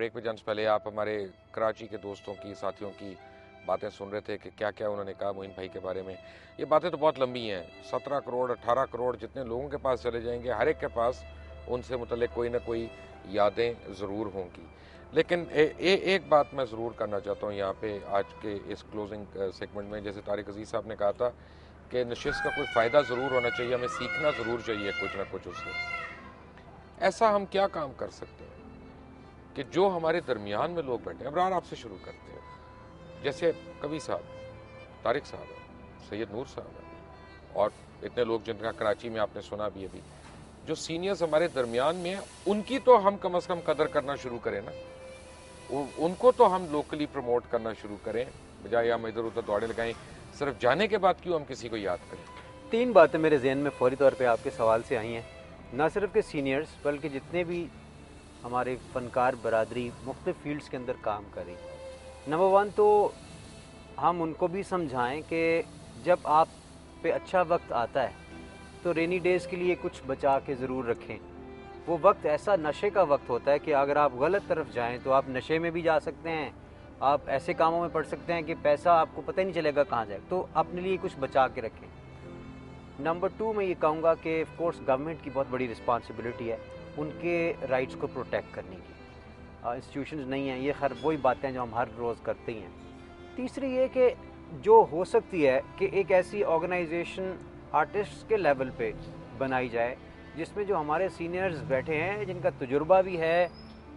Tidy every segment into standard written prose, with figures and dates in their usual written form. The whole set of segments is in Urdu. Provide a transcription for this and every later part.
بریک میں جانے سے پہلے آپ ہمارے کراچی کے دوستوں کی ساتھیوں کی باتیں سن رہے تھے کہ کیا کیا انہوں نے کہا معین بھائی کے بارے میں. یہ باتیں تو بہت لمبی ہیں. 17 کروڑ 18 کروڑ جتنے لوگوں کے پاس چلے جائیں گے، ہر ایک کے پاس ان سے متعلق کوئی نہ کوئی یادیں ضرور ہوں گی. لیکن ایک بات میں ضرور کرنا چاہتا ہوں یہاں پہ آج کے اس کلوزنگ سیگمنٹ میں. جیسے طارق عزیز صاحب نے کہا تھا کہ نشست کا کوئی فائدہ ضرور ہونا چاہیے، ہمیں سیکھنا ضرور چاہیے کچھ نہ کچھ اس سے. ایسا ہم کیا کام کر سکتے ہیں کہ جو ہمارے درمیان میں لوگ بیٹھے ہیں. ابرار آپ سے شروع کرتے ہیں. جیسے کبھی صاحب، طارق صاحب ہیں، سید نور صاحب ہیں، اور اتنے لوگ جن کا کراچی میں آپ نے سنا بھی ابھی، جو سینئرز ہمارے درمیان میں ہیں، ان کی تو ہم کم از کم قدر کرنا شروع کریں نا. ان کو تو ہم لوکلی پروموٹ کرنا شروع کریں، بجائے ہم ادھر ادھر دوڑے لگائیں. صرف جانے کے بعد کیوں ہم کسی کو یاد کریں. 3 باتیں میرے ذہن میں فوری طور پہ آپ کے سوال سے آئی ہیں. نہ صرف کہ سینئرز بلکہ جتنے بھی ہمارے فنکار برادری مختلف فیلڈز کے اندر کام کر رہی. نمبر 1 تو ہم ان کو بھی سمجھائیں کہ جب آپ پہ اچھا وقت آتا ہے تو رینی ڈیز کے لیے کچھ بچا کے ضرور رکھیں. وہ وقت ایسا نشے کا وقت ہوتا ہے کہ اگر آپ غلط طرف جائیں تو آپ نشے میں بھی جا سکتے ہیں، آپ ایسے کاموں میں پڑ سکتے ہیں کہ پیسہ آپ کو پتہ ہی نہیں چلے گا کہاں جائے. تو اپنے لیے کچھ بچا کے رکھیں. نمبر 2 میں یہ کہوں گا کہ آف کورس گورنمنٹ کی بہت بڑی رسپانسبلٹی ہے ان کے رائٹس کو پروٹیکٹ کرنے کی. انسٹیٹیوشنز نہیں ہیں، یہ خیر وہی باتیں جو ہم ہر روز کرتے ہی ہیں. تیسری یہ کہ جو ہو سکتی ہے کہ ایک ایسی آرگنائزیشن آرٹسٹ کے لیول پہ بنائی جائے جس میں جو ہمارے سینئرز بیٹھے ہیں، جن کا تجربہ بھی ہے،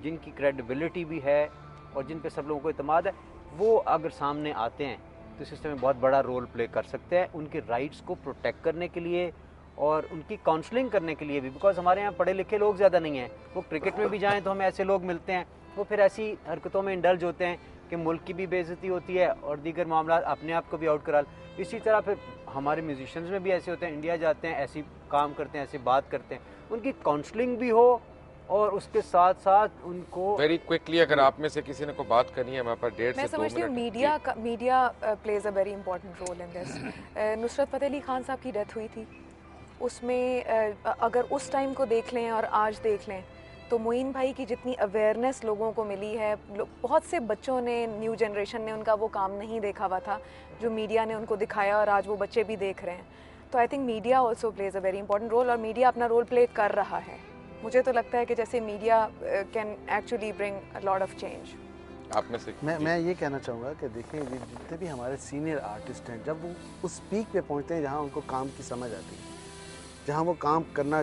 جن کی کریڈیبلٹی بھی ہے اور جن پہ سب لوگوں کو اعتماد ہے، وہ اگر سامنے آتے ہیں تو سسٹم میں بہت بڑا رول پلے کر سکتے ہیں ان کے رائٹس کو پروٹیکٹ کرنے کے لیے اور ان کی کاؤنسلنگ کرنے کے لیے بھی. بیکاز ہمارے یہاں پڑھے لکھے لوگ زیادہ نہیں ہیں. وہ کرکٹ میں بھی جائیں تو ہمیں ایسے لوگ ملتے ہیں، وہ پھر ایسی حرکتوں میں انڈلج ہوتے ہیں کہ ملک کی بھی بے عزتی ہوتی ہے اور دیگر معاملات اپنے آپ کو بھی آؤٹ کرا. اسی طرح پھر ہمارے میوزیشینز میں بھی ایسے ہوتے ہیں، انڈیا جاتے ہیں ایسی کام کرتے ہیں، ایسی بات کرتے ہیں. ان کی کاؤنسلنگ بھی ہو اور اس کے ساتھ ساتھ ان کو ویری کوئکلی اگر آپ میں سے کسی نے کوئی بات کرنی ہے ہمارے پاس 1.5 سے 2 منٹ. میں سمجھتی ہوں media plays a very important role in this. Nusrat Fateh Ali Khan Sahab کی ڈیتھ ہوئی تھی، اس میں اگر اس ٹائم کو دیکھ لیں اور آج دیکھ لیں تو معین بھائی کی جتنی اویئرنیس لوگوں کو ملی ہے، بہت سے بچوں نے، نیو جنریشن نے ان کا وہ کام نہیں دیکھا ہوا تھا جو میڈیا نے ان کو دکھایا اور آج وہ بچے بھی دیکھ رہے ہیں. تو I think media also plays a very important role, اور میڈیا اپنا رول پلے کر رہا ہے. مجھے تو لگتا ہے کہ جیسے media can actually bring lot of change. آپ میں سے میں یہ کہنا چاہوں گا کہ دیکھیں جتنے بھی ہمارے سینئر آرٹسٹ ہیں، جب وہ اس پیک پہ پہنچتے ہیں جہاں ان کو کام کی سمجھ آتی ہے، جہاں وہ کام کرنا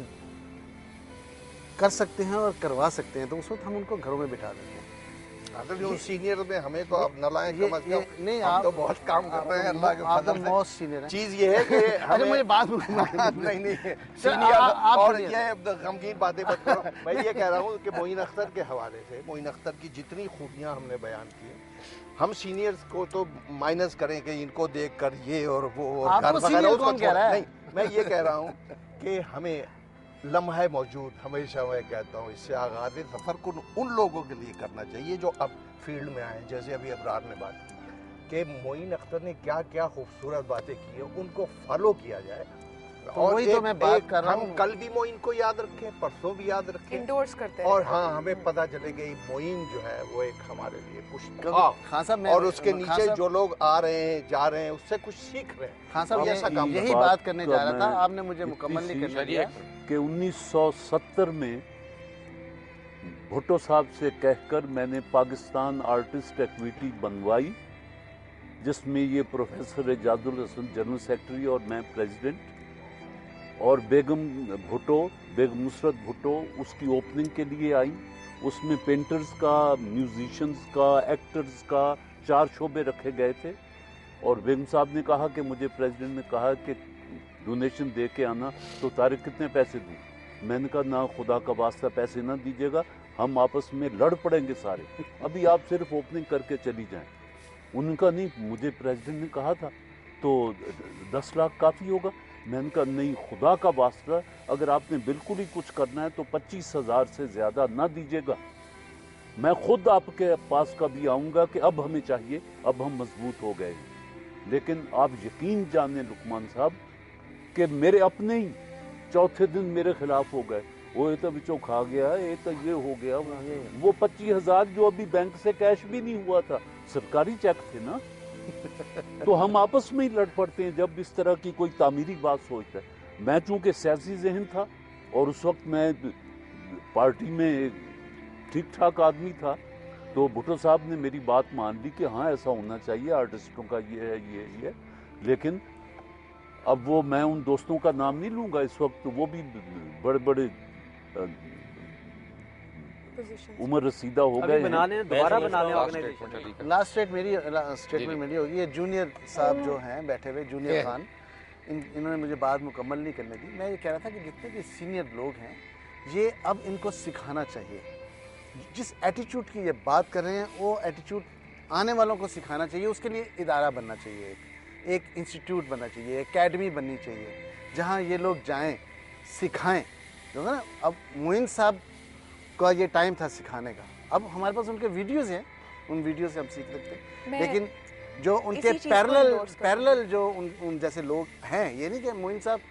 کر سکتے ہیں اور کروا سکتے ہیں، تو اس وقت ہم ان کو گھروں میں بٹھا دیتے ہیں. جو سینئر میں ہمیں تو اب نہ لائیں کم از کم، نہیں ہم تو بہت کام کرتے ہیں اللہ کے فضل سے. موسٹ سینئر ہیں. چیز یہ ہے کہ ارے مجھے بات نہیں سینئر اور یہ غمگین باتیں مت کرو. میں یہ کہہ رہا ہوں کہ معین اختر کے حوالے سے معین اختر کی جتنی خوبیاں ہم نے بیان کی، ہم سینئرز کو تو مائنس کریں کہ ان کو دیکھ کر یہ اور وہ اور گھر وغیرہ کون کہہ رہا ہے. نہیں، میں یہ کہہ رہا ہوں کہ ہمیں لمحہ موجود، ہمیشہ میں کہتا ہوں، اس سے آغاز سفر کو ان لوگوں کے لیے کرنا چاہیے جو اب فیلڈ میں آئے ہیں. جیسے ابھی ابرار نے بات کی کہ معین اختر نے کیا کیا خوبصورت باتیں کی ہیں، ان کو فالو کیا جائے. اور وہی تو میں بات کر رہا ہوں، ہم کل بھی معین کو یاد رکھیں، پرسوں بھی یاد رکھیں، انڈورس کرتے ہیں، اور ہاں ہمیں پتہ چلے کہ معین جو ہے وہ ایک ہمارے لیے کچھ تھا، اور اس کے نیچے جو لوگ آ رہے ہیں جا رہے ہیں اس سے کچھ سیکھ رہے ہیں. خان صاحب یہی بات کرنے جا رہا تھا، آپ نے مجھے مکمل نہیں کرنے دیا کہ 1970 میں بھٹو صاحب سے کہہ کر میں نے پاکستان آرٹسٹ ایکٹیویٹی بنوائی، جس میں یہ پروفیسر اعجاز الحسن جنرل سیکرٹری اور میں پریزیڈنٹ، اور بیگم نصرت بھٹو اس کی اوپننگ کے لیے آئی. اس میں پینٹرز کا، میوزیشنز کا، ایکٹرز کا 4 شعبے رکھے گئے تھے. اور بیگم صاحب نے کہا کہ مجھے پریزیڈنٹ نے کہا کہ ڈونیشن دے کے آنا، تو طارق کتنے پیسے دوں؟ میں نے کہا نہ، خدا کا واسطہ پیسے نہ دیجیے گا، ہم آپس میں لڑ پڑیں گے سارے، ابھی آپ صرف اوپننگ کر کے چلی جائیں. ان کا نہیں، مجھے پریزیڈنٹ نے کہا تھا تو 10 لاکھ کافی ہوگا. میں نے کہا نہیں، خدا کا واسطہ اگر آپ نے بالکل ہی کچھ کرنا ہے تو 25,000 سے زیادہ نہ دیجیے گا. میں خود آپ کے پاس کبھی آؤں گا کہ اب ہمیں چاہیے، اب ہم مضبوط ہو گئے. لیکن آپ یقین جانیں لقمان صاحب کہ میرے اپنے ہی چوتھے دن میرے خلاف ہو گئے وہ یہ تو بچوں کھا گیا, یہ تو یہ ہو گیا. وہ 25,000 جو ابھی بینک سے کیش بھی نہیں ہوا تھا, سرکاری چیک تھے نا. تو ہم آپس میں ہی لڑ پڑتے ہیں جب اس طرح کی کوئی تعمیری بات سوچتا ہے. میں چونکہ سیاسی ذہن تھا اور اس وقت میں پارٹی میں ٹھیک ٹھاک آدمی تھا, تو بھٹو صاحب نے میری بات مان لی کہ ہاں ایسا ہونا چاہیے, آرٹسٹوں کا یہ ہے یہ ہے. لیکن اب وہ میں ان دوستوں کا نام نہیں لوں گا اس وقت, وہ بھی بڑے بڑے عمر رسیدہ ہو گئے ہیں. دوبارہ بنا لیں آرگنائزیشن. لاسٹ اسٹیٹمنٹ میری ہوگی. یہ جونیئر صاحب جو ہیں بیٹھے ہوئے, جونیئر خان, انہوں نے مجھے بات مکمل نہیں کرنے دی. میں یہ کہہ رہا تھا کہ جتنے بھی سینئر لوگ ہیں یہ اب ان کو سکھانا چاہیے. جس ایٹیچیوڈ کی یہ بات کر رہے ہیں وہ ایٹیچیوڈ آنے والوں کو سکھانا چاہیے. اس کے لیے ادارہ بننا چاہیے, ایک انسٹیٹیوٹ بننا چاہیے, اکیڈمی بننی چاہیے جہاں یہ لوگ جائیں, سکھائیں. جو نا اب معین صاحب کا یہ ٹائم تھا سکھانے کا, اب ہمارے پاس ان کے ویڈیوز ہیں, ان ویڈیو سے ہم سیکھ سکتے ہیں. لیکن جو ان کے پیرلل جو ان جیسے لوگ ہیں, یہ نہیں کہ معین صاحب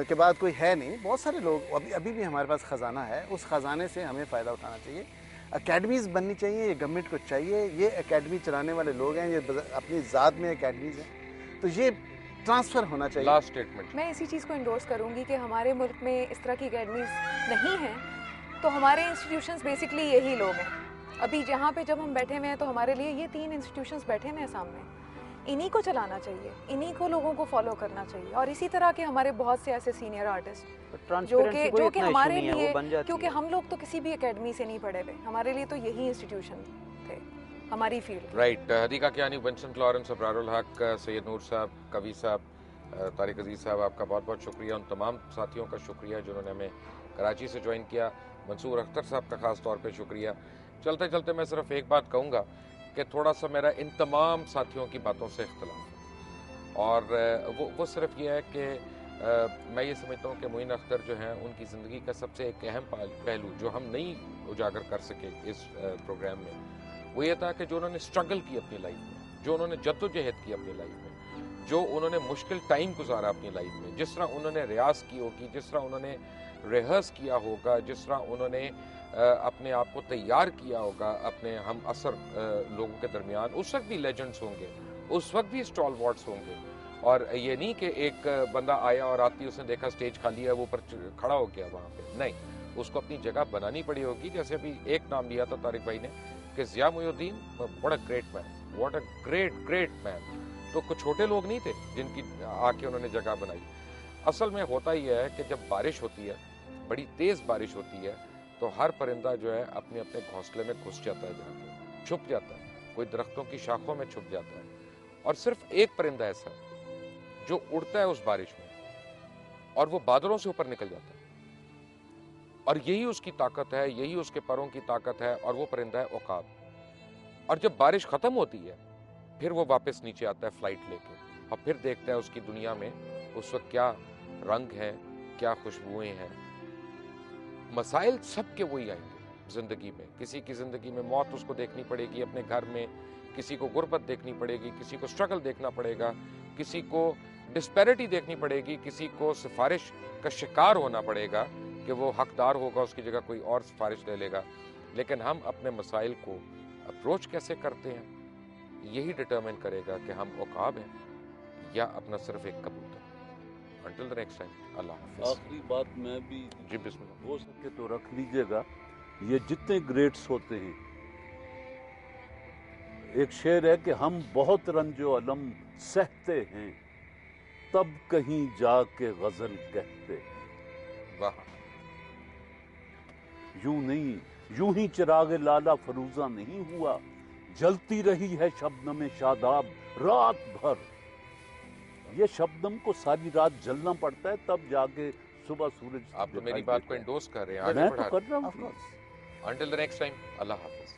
کے بعد کوئی ہے نہیں, بہت سارے لوگ ابھی بھی ہمارے پاس خزانہ ہے. اس خزانے سے ہمیں فائدہ اٹھانا چاہیے. اکیڈمیز بننی چاہیے, یہ گورنمنٹ کو چاہیے. یہ اکیڈمی چلانے والے لوگ ہیں, یہ اپنی ذات میں اکیڈمیز ہیں, تو یہ ٹرانسفر ہونا چاہیے. لاسٹ اسٹیٹمنٹ میں اسی چیز کو انڈورس کروں گی کہ ہمارے ملک میں اس طرح کی اکیڈمیز نہیں ہیں, تو ہمارے انسٹیٹیوشنز بیسکلی یہی لوگ ہیں. ابھی جہاں پہ جب ہم بیٹھے ہوئے ہیں تو ہمارے لیے یہ 3 انسٹیٹیوشنز بیٹھے ہوئے ہیں سامنے, انہی کو چلانا چاہیے, انہی کو لوگوں کو فالو کرنا چاہیے. اور اسی طرح کے ہمارے بہت سے ایسے سینئر آرٹسٹ جو کہ ہمارے لیے, کیونکہ ہم لوگ تو کسی بھی اکیڈمی سے نہیں پڑھے ہوئے, ہمارے لیے تو یہی انسٹیٹیوشن تھے, ہماری field. Right. Hadiqa Kiani, Vincent Lawrence, Abrar ul-Haq, Syed نور صاحب, کوی صاحب, طارق عزیز صاحب, آپ کا بہت بہت شکریہ. ان تمام ساتھیوں کا شکریہ جنہوں نے ہمیں کراچی سے جوائن کیا. منصور اختر صاحب کا خاص طور پہ شکریہ. چلتے چلتے میں صرف ایک بات کہوں گا کہ تھوڑا سا میرا ان تمام ساتھیوں کی باتوں سے اختلاف ہے, اور وہ صرف یہ ہے کہ میں یہ سمجھتا ہوں کہ معین اختر جو ہیں ان کی زندگی کا سب سے ایک اہم پہلو جو ہم نہیں اجاگر کر سکے اس پروگرام میں, وہ یہ تھا کہ جو انہوں نے اسٹرگل کی اپنی لائف میں, جو انہوں نے جدوجہد کی اپنی لائف میں, جو انہوں نے مشکل ٹائم گزارا اپنی لائف میں, جس طرح انہوں نے ریاض کی ہوگی, جس طرح انہوں نے ریہرس کیا ہوگا, جس طرح انہوں نے اپنے آپ کو تیار کیا ہوگا اپنے ہم اثر لوگوں کے درمیان. اس وقت بھی لیجنڈز ہوں گے, اس وقت بھی اسٹال وارڈز ہوں گے, اور یہ نہیں کہ ایک بندہ آیا اور آتی اس نے دیکھا سٹیج خالی ہے وہ اوپر کھڑا ہو گیا وہاں پہ. نہیں, اس کو اپنی جگہ بنانی پڑی ہوگی. جیسے ابھی ایک نام لیا تھا طارق بھائی نے کہ ضیاء محی الدین, what a great man, what a great man. تو کچھ چھوٹے لوگ نہیں تھے جن کی آ کے انہوں نے جگہ بنائی. اصل میں ہوتا یہ ہے کہ جب بارش ہوتی ہے, بڑی تیز بارش ہوتی ہے, تو ہر پرندہ جو ہے اپنے اپنے گھونسلے میں گھس جاتا ہے, جہاں پہ چھپ جاتا ہے, کوئی درختوں کی شاخوں میں چھپ جاتا ہے. اور صرف ایک پرندہ ایسا جو اڑتا ہے اس بارش میں اور وہ بادلوں سے اوپر نکل جاتا ہے, اور یہی اس کی طاقت ہے, یہی اس کے پروں کی طاقت ہے, اور وہ پرندہ ہے عقاب. اور جب بارش ختم ہوتی ہے پھر وہ واپس نیچے آتا ہے فلائٹ لے کے, اور پھر دیکھتا ہے اس کی دنیا میں اس وقت کیا رنگ ہے, کیا خوشبوئیں ہیں. مسائل سب کے وہی آئیں گے زندگی میں. کسی کی زندگی میں موت اس کو دیکھنی پڑے گی اپنے گھر میں, کسی کو غربت دیکھنی پڑے گی, کسی کو سٹرگل دیکھنا پڑے گا, کسی کو ڈسپیرٹی دیکھنی پڑے گی, کسی کو سفارش کا شکار ہونا پڑے گا کہ وہ حقدار ہوگا, اس کی جگہ کوئی اور سفارش لے لے گا. لیکن ہم اپنے مسائل کو اپروچ کیسے کرتے ہیں یہی ڈٹرمن کرے گا کہ ہم عقاب ہیں یا اپنا صرف ایک کبوتر. Until the next time, اللہ حافظ. آخری بات میں بھی جی بسم اللہ. ہو سکے تو رکھ لیجئے گا, یہ جتنے گریٹس ہوتے ہیں, ایک شعر ہے کہ ہم بہت رنج و علم سہتے ہیں تب کہیں جا کے غزل کہتے ہیں. واہ. یوں نہیں, یوں ہی چراغ لالا فروزہ نہیں ہوا, جلتی رہی ہے شبنم شاداب رات بھر. یہ شبنم کو ساری رات جلنا پڑتا ہے تب جا کے صبح سورج. آپ تو میری بات کو انڈورس کر رہے ہیں, میں تو کر رہا ہوں. Until the next time, اللہ حافظ.